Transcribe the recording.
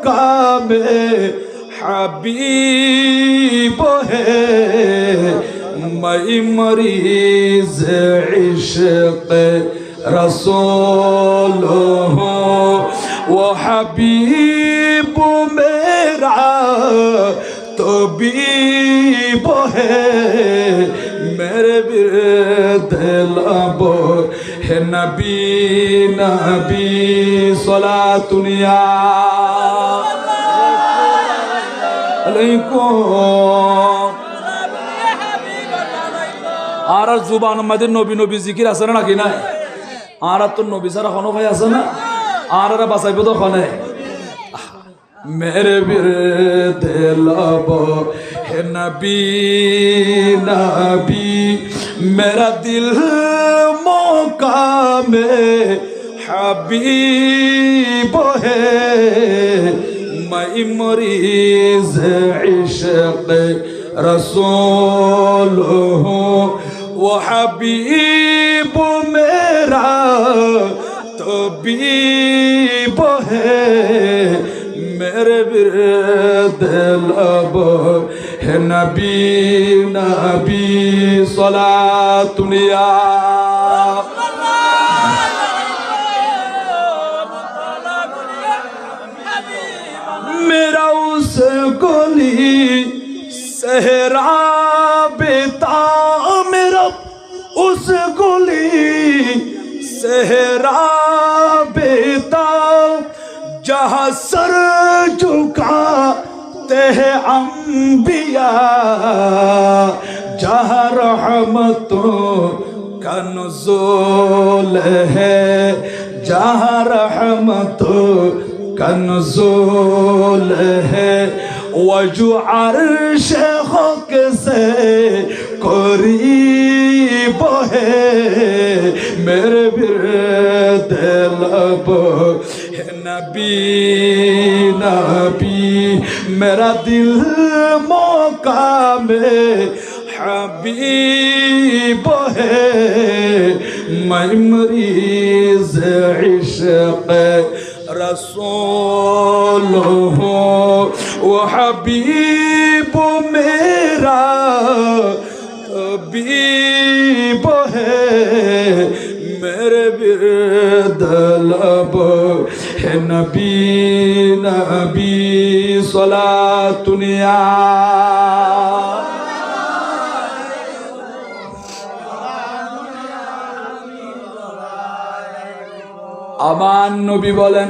मकाम हबीब है मैं मरीज इश्क रसूल हूँ वो हबीब मेरा तबीब है मेरे दिल अबो है नबी नबी सलातुनिया अलैकुम আর জুবান আমাদের নবী নবী জিকির আছে না নাকি না আর তো নবী সারা কোনো ভাই আছে না আর বাঁচাইব তো খনে मेरे दिलब है नबी नबी मेरा दिल मौका में हबीब है मैं मरीज इश्क रसूल हूँ वो हबीब मेरा तबीब है मेरे दिल अब है नबी नबी सलातुनिया मेरा उस गली सहरा बेता मेरा उस गली सहरा बेता जहाँ सर झुकाते हैं अंबिया जहाँ रहमतों का नुज़ूल है जहाँ रहमतों का नुज़ूल है वजू अर्श हक से करीब है मेरे दिलब है नबी नबी मेरा दिल मौका में हबीब है मैं मरीज इश्क रसूल हूँ वो हबीब मेरा तबीब है मेरे दिलब है नबी नबी सलातुनिया আমার নবী বলেন